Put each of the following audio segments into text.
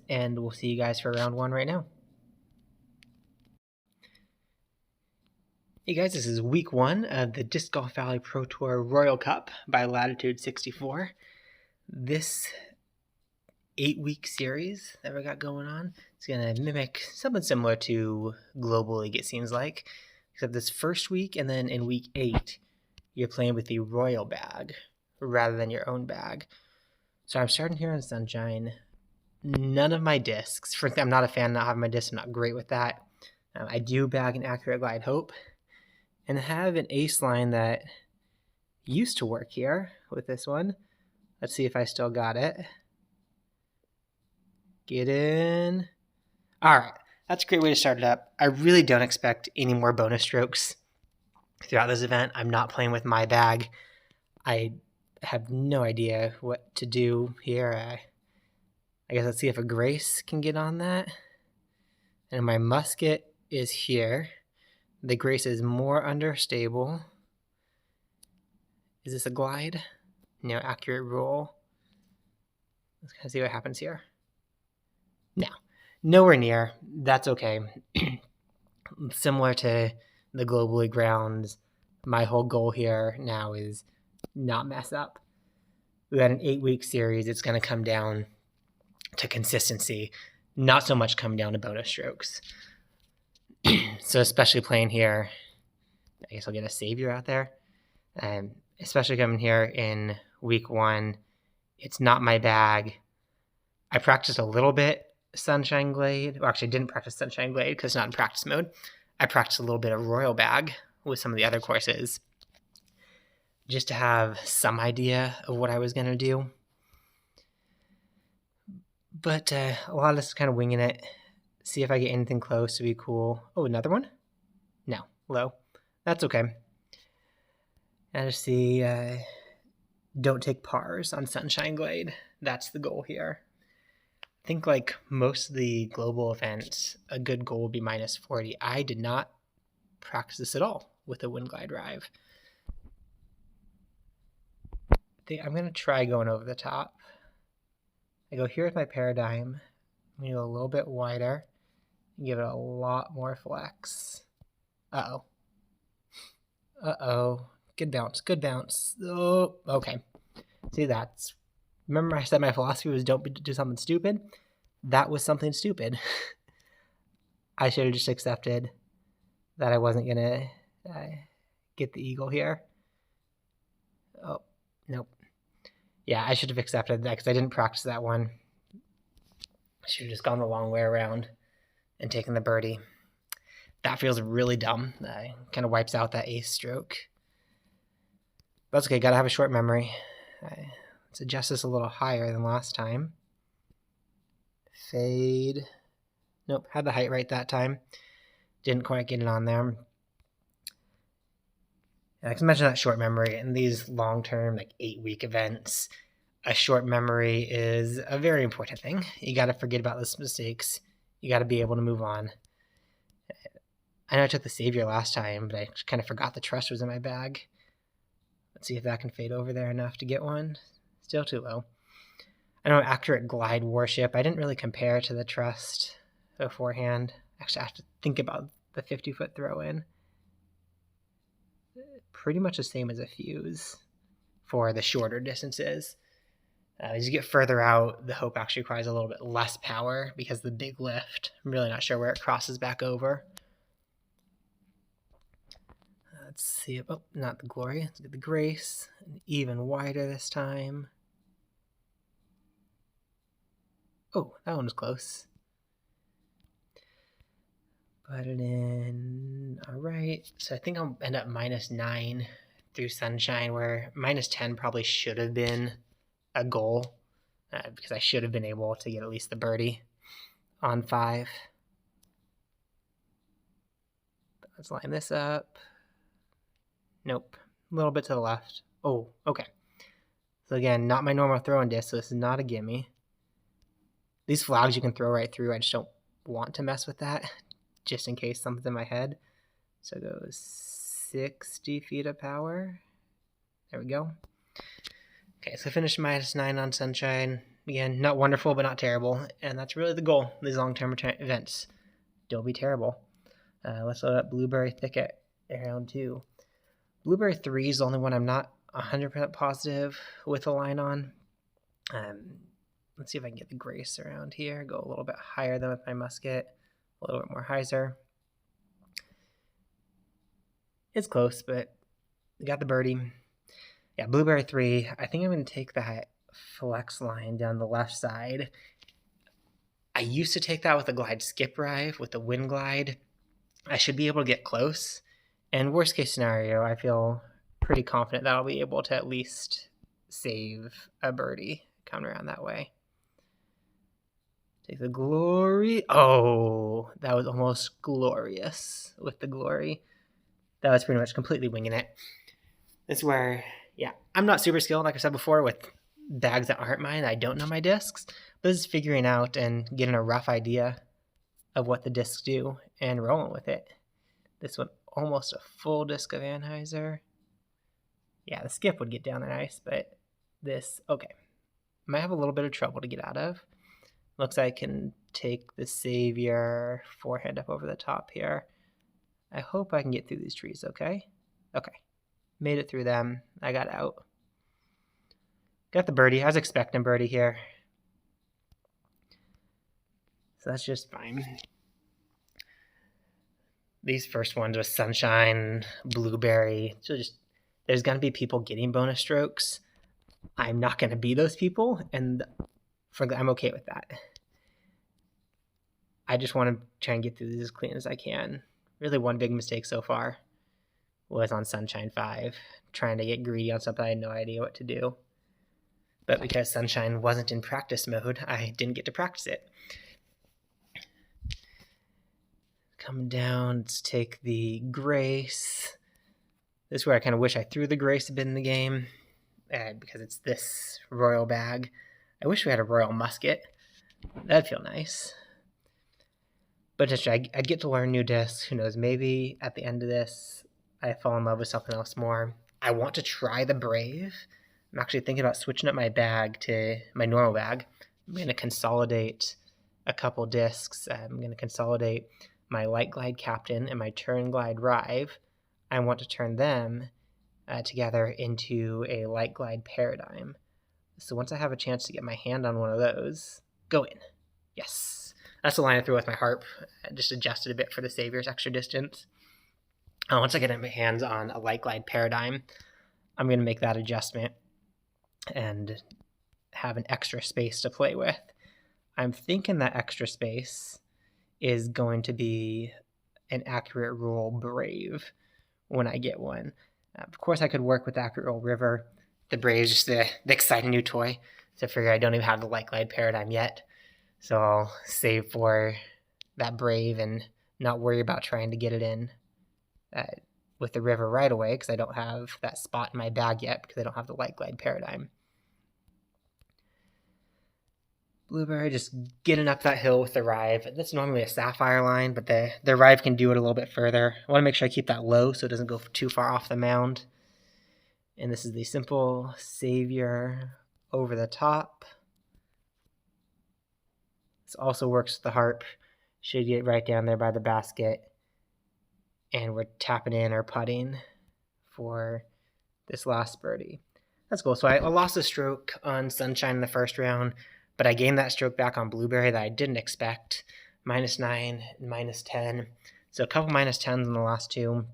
and we'll see you guys for round one right now. Hey guys, this is week one of the Disc Golf Valley Pro Tour Royal Cup by Latitude 64. This 8-week series that we got going on is going to mimic something similar to Global League, it seems like, except this first week and then in week 8 you're playing with the Royal bag rather than your own bag. So I'm starting here on Sunshine. None of my discs, frankly I'm not a fan of not having my discs, I'm not great with that. I do bag an Accurate Glide Hope and have an ace line that used to work here with this one. Let's see if I still got it. Get in. All right, that's a great way to start it up. I really don't expect any more bonus strokes throughout this event. I'm not playing with my bag. I have no idea what to do here. I guess let's see if a Grace can get on that. And my Musket is here. The Grace is more understable. Is this a glide? No, accurate roll. Let's kind of see what happens here. No, nowhere near. That's okay. Similar to the Global League rounds, my whole goal here now is not mess up. We got an 8-week series. It's going to come down to consistency, not so much come down to bonus strokes. So especially playing here, I guess I'll get a savior out there. Especially coming here in week 1, it's not my bag. I practiced a little bit Sunshine Glade. Well, actually I didn't practice Sunshine Glade because it's not in practice mode. I practiced a little bit of Royal bag with some of the other courses just to have some idea of what I was going to do. But a lot of this is kind of winging it. See if I get anything close to be cool. Oh, another one? No, low. That's okay. And just see, don't take pars on Sunshine Glade. That's the goal here. I think like most of the global events, a good goal would be minus 40. I did not practice this at all with a Wind Glide drive. I think I'm going to try going over the top. I go here with my Paradigm. I'm going to go a little bit wider. Give it a lot more flex. Uh-oh. Uh-oh. Good bounce. Good bounce. Oh, okay. See, that's... Remember I said my philosophy was don't do something stupid? That was something stupid. I should have just accepted that I wasn't going to get the eagle here. Oh, nope. Yeah, I should have accepted that because I didn't practice that one. I should have just gone the long way around and taken the birdie. That feels really dumb. Kind of wipes out that ace stroke. That's okay, gotta have a short memory. Let's adjust this a little higher than last time. Fade. Nope, had the height right that time. Didn't quite get it on there. I can mention that short memory in these long-term, like 8-week events. A short memory is a very important thing. You got to forget about those mistakes. You got to be able to move on. I know I took the savior last time, but I kind of forgot the trust was in my bag. Let's see if that can fade over there enough to get one. Still too low. I know Accurate Glide Warship. I didn't really compare to the trust beforehand. Actually, I have to think about the 50-foot throw-in. Pretty much the same as a Fuse for the shorter distances. As you get further out, the Hope actually requires a little bit less power because of the big lift. I'm really not sure where it crosses back over. Let's see. Oh, not the Glory. Let's get the Grace. And even wider this time. Oh, that one was close. Put it in. All right. So I think I'll end up -9 through Sunshine, where -10 probably should have been a goal because I should have been able to get at least the birdie on 5. Let's line this up. Nope. A little bit to the left. Oh, okay. So again, not my normal throwing disc, so this is not a gimme. These flags you can throw right through. I just don't want to mess with that, just in case something's in my head. So it goes 60 feet of power. There we go. Okay, so I finished -9 on Sunshine. Again, not wonderful, but not terrible. And that's really the goal, these long-term events. Don't be terrible. Let's load up Blueberry Thicket round 2. Blueberry 3 is the only one I'm not 100% positive with a line on. Let's see if I can get the grace around here. Go a little bit higher than with my musket. A little bit more hyzer. It's close, but we got the birdie. Yeah, Blueberry 3. I think I'm going to take that flex line down the left side. I used to take that with a glide skip drive, with the wind glide. I should be able to get close. And worst case scenario, I feel pretty confident that I'll be able to at least save a birdie coming around that way. Take the glory. Oh, that was almost glorious with the glory. That was pretty much completely winging it. This is where, yeah, I'm not super skilled, like I said before, with bags that aren't mine. I don't know my discs. But this is figuring out and getting a rough idea of what the discs do and rolling with it. This one, almost a full disc of anhyzer. Yeah, the skip would get down there nice, but this, okay. Might have a little bit of trouble to get out of. Looks like I can take the Savior forehand up over the top here. I hope I can get through these trees, okay? Okay. Made it through them. I got out. Got the birdie. I was expecting birdie here. So that's just fine. These first ones with Sunshine, Blueberry. So just, there's going to be people getting bonus strokes. I'm not going to be those people, and frankly, I'm okay with that. I just want to try and get through these as clean as I can. Really, one big mistake so far was on Sunshine 5, trying to get greedy on something I had no idea what to do. But because Sunshine wasn't in practice mode, I didn't get to practice it. Come down, let's take the Grace. This is where I kind of wish I threw the Grace a bit in the game, because it's this Royal bag. I wish we had a Royal musket. That'd feel nice. But just, I get to learn new discs. Who knows, maybe at the end of this, I fall in love with something else more. I want to try the Brave. I'm actually thinking about switching up my bag to my normal bag. I'm going to consolidate a couple discs. I'm going to consolidate my Light Glide Captain and my Turn Glide Rive. I want to turn them together into a Light Glide Paradigm. So once I have a chance to get my hand on one of those, go in. Yes. That's the line I threw with my harp. I just adjusted a bit for the Savior's extra distance. Once I get my hands on a Light Glide Paradigm, I'm going to make that adjustment and have an extra space to play with. I'm thinking that extra space is going to be an Accurate Rule Brave when I get one. Of course, I could work with Accurate Rule River. The Brave is just the exciting new toy. So I figure I don't even have the Light Glide Paradigm yet. So I'll save for that Brave and not worry about trying to get it in with the River right away, because I don't have that spot in my bag yet, because I don't have the Light Glide Paradigm. Blueberry, just getting up that hill with the Rive. That's normally a Sapphire line, but the Rive can do it a little bit further. I want to make sure I keep that low so it doesn't go too far off the mound. And this is the simple Savior over the top. This also works with the harp. Should get right down there by the basket. And we're tapping in or putting for this last birdie. That's cool. So I lost a stroke on Sunshine in the first round, but I gained that stroke back on Blueberry that I didn't expect. -9 and -10. So a couple -10s in the last two.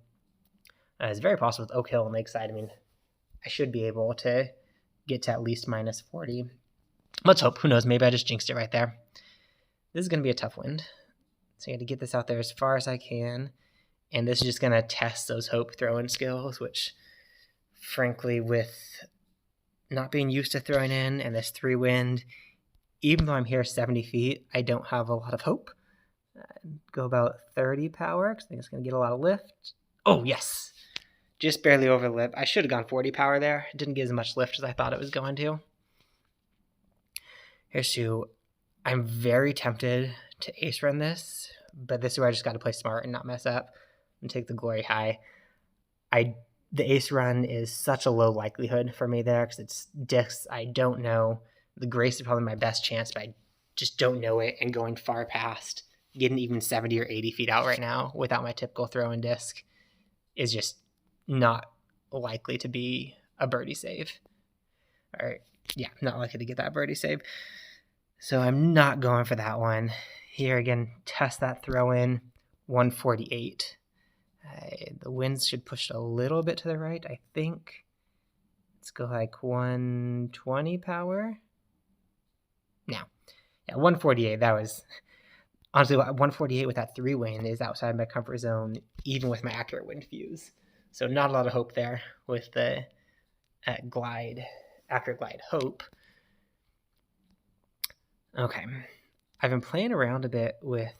It's very possible with Oak Hill and Lakeside. I mean, I should be able to get to at least -40. Let's hope. Who knows? Maybe I just jinxed it right there. This is going to be a tough wind. So I got to get this out there as far as I can. And this is just going to test those hope throwing skills, which, frankly, with not being used to throwing in and this 3 wind, even though I'm here 70 feet, I don't have a lot of hope. Go about 30 power, because I think it's going to get a lot of lift. Oh, yes. Just barely over the lip. I should have gone 40 power there. It didn't get as much lift as I thought it was going to. Here's 2. I'm very tempted to ace run this, but this is where I just got to play smart and not mess up and take the glory high. The ace run is such a low likelihood for me there, because it's discs I don't know. The grace is probably my best chance, but I just don't know it. And going far past, getting even 70 or 80 feet out right now without my typical throw-in disc is just not likely to be a birdie save. All right, yeah, not likely to get that birdie save. So I'm not going for that one. Here again, test that throw-in, 148. The winds should push a little bit to the right, I think. Let's go like 120 power. Now, yeah, 148, that was, honestly, 148 with that 3 wind is outside my comfort zone, even with my accurate wind fuse. So not a lot of hope there with the accurate glide hope. Okay, I've been playing around a bit with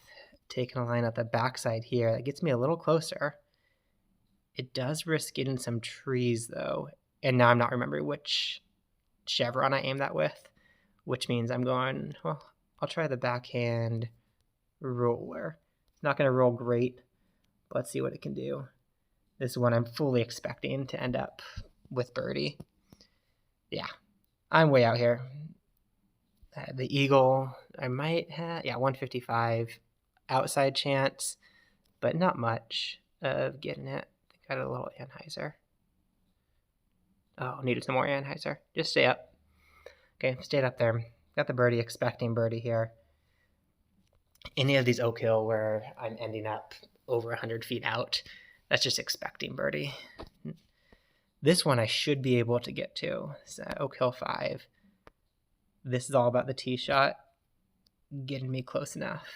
taking a line at the backside here. That gets me a little closer. It does risk getting some trees though, and now I'm not remembering which chevron I aim that with, which means I'm going, well, I'll try the backhand roller. Not going to roll great, but let's see what it can do. This is one I'm fully expecting to end up with birdie. Yeah, I'm way out here. The eagle, I might have, 155 outside chance, but not much of getting it. I think I got a little Anheuser. Oh, needed some more Anheuser. Just stay up. Okay, stayed up there. Got the birdie, expecting birdie here. Any of these Oak Hill where I'm ending up over 100 feet out, that's just expecting birdie. This one I should be able to get to. It's Oak Hill 5. This is all about the tee shot, getting me close enough.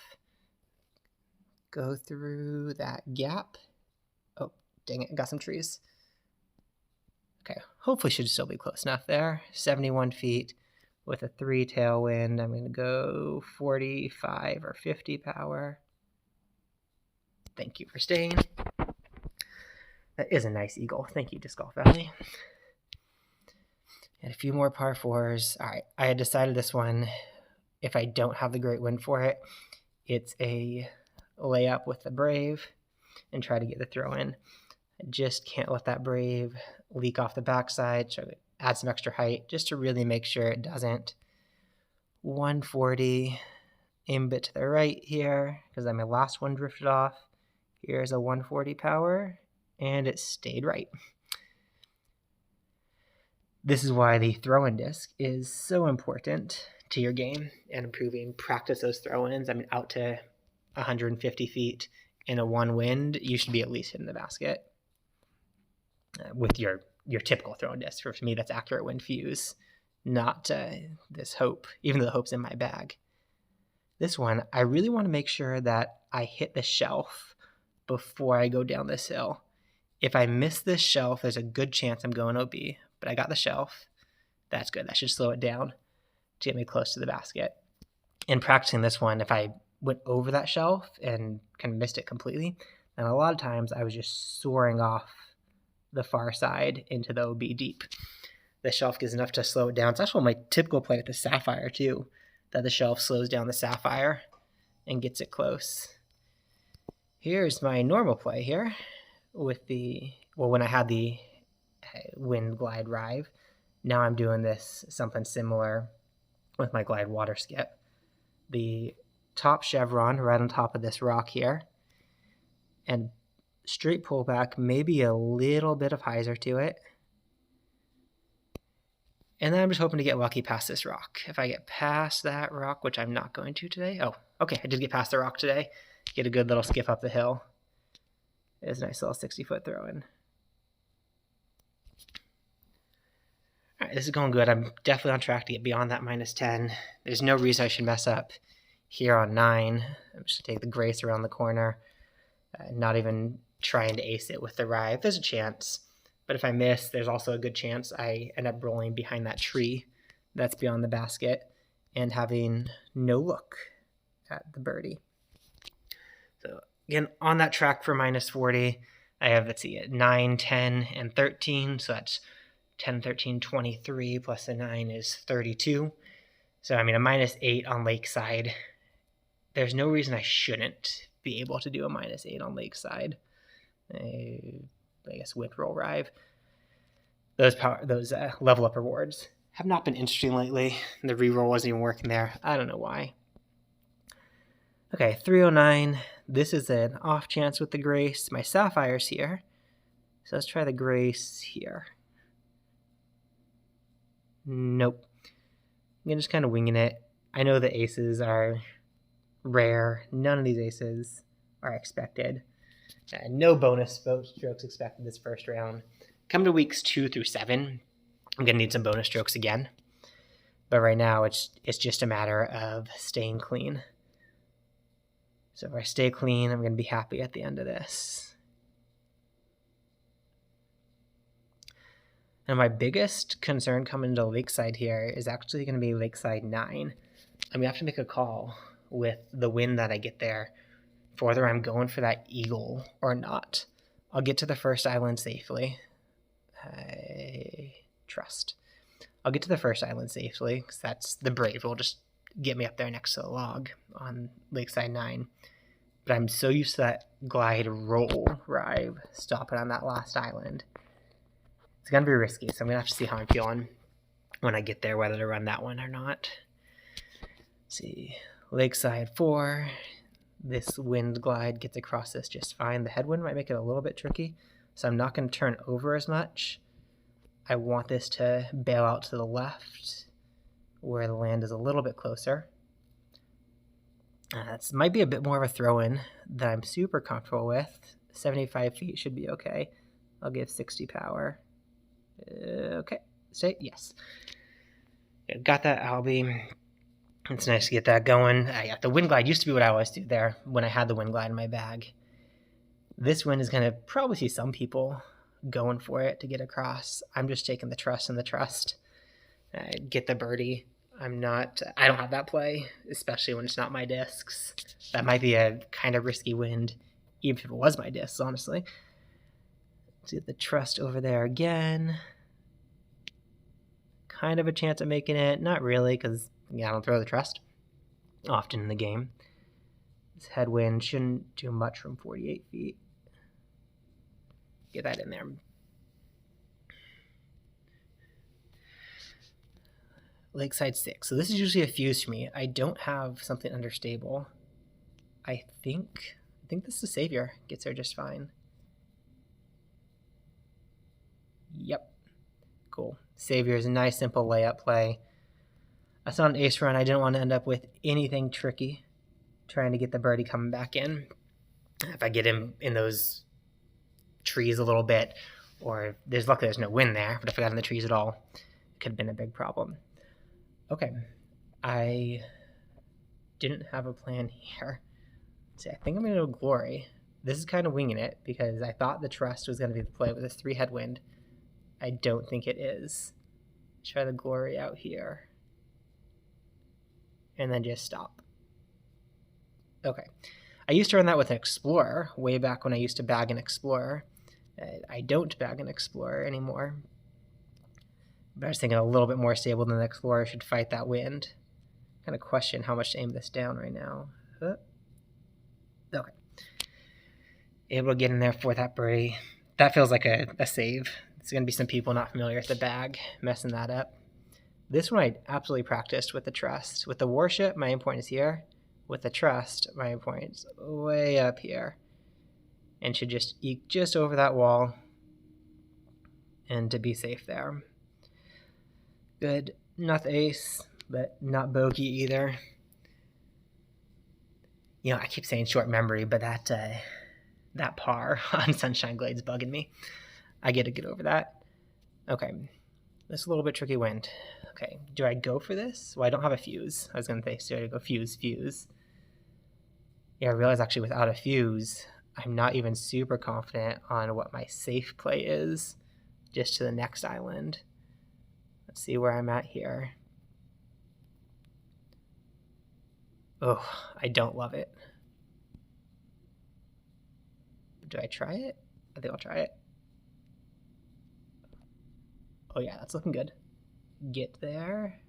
Go through that gap. Oh, dang it, got some trees. Okay, hopefully should still be close enough there. 71 feet with a 3 tailwind. I'm going to go 45 or 50 power. Thank you for staying. That is a nice eagle. Thank you, Disc Golf Valley. And a few more par 4s. All right, I had decided this one, if I don't have the great wind for it, it's a layup with the Brave and try to get the throw in. I just can't let that Brave leak off the backside, so add some extra height just to really make sure it doesn't. 140, aim a bit to the right here because then my last one drifted off. Here's a 140 power, and it stayed right. This is why the throw-in disc is so important to your game and improving. Practice those throw-ins. I mean, out to 150 feet in a 1 wind, you should be at least hitting the basket with your typical throw-in disc. For me, that's accurate wind fuse, not this hope, even though the hope's in my bag. This one, I really want to make sure that I hit the shelf before I go down this hill. If I miss this shelf, there's a good chance I'm going OB, but I got the shelf. That's good. That should slow it down to get me close to the basket. In practicing this one, if I went over that shelf and kind of missed it completely, then a lot of times I was just soaring off the far side into the OB deep. The shelf gives enough to slow it down. It's actually my typical play with the Sapphire too, that the shelf slows down the Sapphire and gets it close. Here's my normal play here with when I had the wind glide rive. Now I'm doing this something similar with my glide water skip. The top chevron right on top of this rock here, and straight pullback, maybe a little bit of hyzer to it. And then I'm just hoping to get lucky past this rock. If I get past that rock, which I'm not going to today. Oh, okay, I did get past the rock today. Get a good little skip up the hill. It's a nice little 60-foot throw-in. All right, this is going good. I'm definitely on track to get beyond that -10. There's no reason I should mess up here on 9. I'm just going to take the grace around the corner. Not even trying to ace it with the rive. There's a chance. But if I miss, there's also a good chance I end up rolling behind that tree that's beyond the basket and having no look at the birdie. So again, on that track for -40, I have, let's see, 9, 10, and 13. So that's 10, 13, 23 plus a 9 is 32. So, I mean, a -8 on Lakeside. There's no reason I shouldn't be able to do a -8 on Lakeside. I guess wind roll rive. Those level up rewards have not been interesting lately. The reroll wasn't even working there. I don't know why. Okay, 309. This is an off chance with the Grace. My Sapphire's here. So let's try the Grace here. Nope. I'm just kind of winging it. I know the aces are rare. None of these aces are expected. No bonus strokes expected this first round. Come to weeks 2 through 7. I'm going to need some bonus strokes again. But right now, it's just a matter of staying clean. So if I stay clean, I'm going to be happy at the end of this. And my biggest concern coming to Lakeside here is actually going to be Lakeside 9. I'm going to have to make a call with the win that I get there for whether I'm going for that eagle or not. I'll get to the first island safely. I trust. I'll get to the first island safely because that's the brave will just get me up there next to the log on Lakeside 9. But I'm so used to that glide roll where I stop it on that last island. It's going to be risky, so I'm going to have to see how I'm feeling when I get there, whether to run that one or not. Let's see. Lakeside 4. This wind glide gets across this just fine. The headwind might make it a little bit tricky, so I'm not going to turn over as much. I want this to bail out to the left where the land is a little bit closer. This might be a bit more of a throw-in that I'm super comfortable with. 75 feet should be okay. I'll give 60 power. Okay, stay, yes. Got that Albie. It's nice to get that going. The wind glide used to be what I always do there when I had the wind glide in my bag. This wind is going to probably see some people going for it to get across. I'm just taking the trust and the trust. Get the birdie. I don't have that play, especially when it's not my discs. That might be a kind of risky wind, even if it was my discs, honestly. Let's get the trust over there again. Kind of a chance of making it. Not really, because I don't throw the trust often in the game. This headwind shouldn't do much from 48 feet. Get that in there. Lakeside 6. So this is usually a fuse for me. I don't have something understable. I think this is the Savior. Gets there just fine. Yep. Cool. Savior is a nice, simple layup play. I saw an ace run. I didn't want to end up with anything tricky trying to get the birdie coming back in. If I get him in those trees a little bit, or luckily there's no wind there, but if I got in the trees at all, it could have been a big problem. Okay. I didn't have a plan here. See, I think I'm going to go Glory. This is kind of winging it because I thought the trust was going to be the play with a 3 headwind. I don't think it is. Try the Glory out here. And then just stop. Okay. I used to run that with an Explorer way back when I used to bag an Explorer. I don't bag an Explorer anymore. But I was thinking a little bit more stable than the Explorer should fight that wind. Kind of question how much to aim this down right now. Okay. Able to get in there for that birdie. That feels like a save. There's going to be some people not familiar with the bag messing that up. This one I absolutely practiced with the trust. With the Warship, my aim point is here. With the trust, my aim point is way up here. And should just eke just over that wall. And to be safe there. Good. Not the ace, but not bogey either. You know, I keep saying short memory, but that par on Sunshine Glade's bugging me. I get to get over that. Okay. This is a little bit tricky wind. Okay. Do I go for this? Well, I don't have a fuse. I was going to say, so I go fuse. Yeah, I realize actually without a fuse, I'm not even super confident on what my safe play is just to the next island. Let's see where I'm at here. Oh, I don't love it. Do I try it? I think I'll try it. Oh yeah, that's looking good. Get there.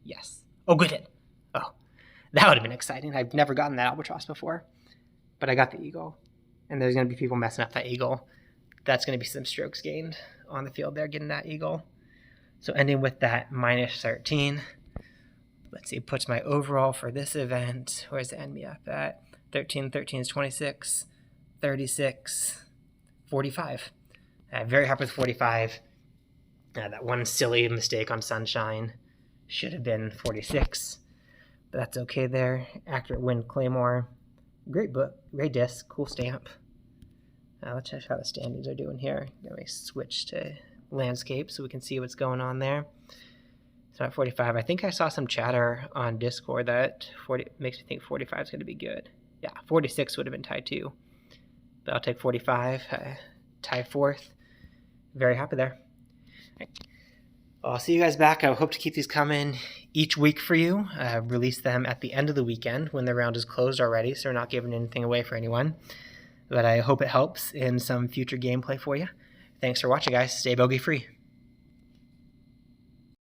Yes. Oh, good hit. Oh, that would have been exciting. I've never gotten that albatross before, but I got the eagle. And there's going to be people messing up that eagle. That's going to be some strokes gained on the field there, getting that eagle. So ending with that minus 13. Let's see, puts my overall for this event. Where's the end me up at? 13 is 26, 36, 45. Very happy with 45. That one silly mistake on Sunshine should have been 46, but that's okay there. Accurate Wind Claymore. Great book, great disc, cool stamp. Let's check how the standings are doing here. Let me switch to landscape so we can see what's going on there. So at 45, I think I saw some chatter on Discord that 40 makes me think 45 is going to be good. Yeah, 46 would have been tied too, but I'll take 45, tie fourth. Very happy there. Right. I'll see you guys back. I hope to keep these coming each week for you. Release them at the end of the weekend when the round is closed already, so we're not giving anything away for anyone. But I hope it helps in some future gameplay for you. Thanks for watching, guys. Stay bogey free.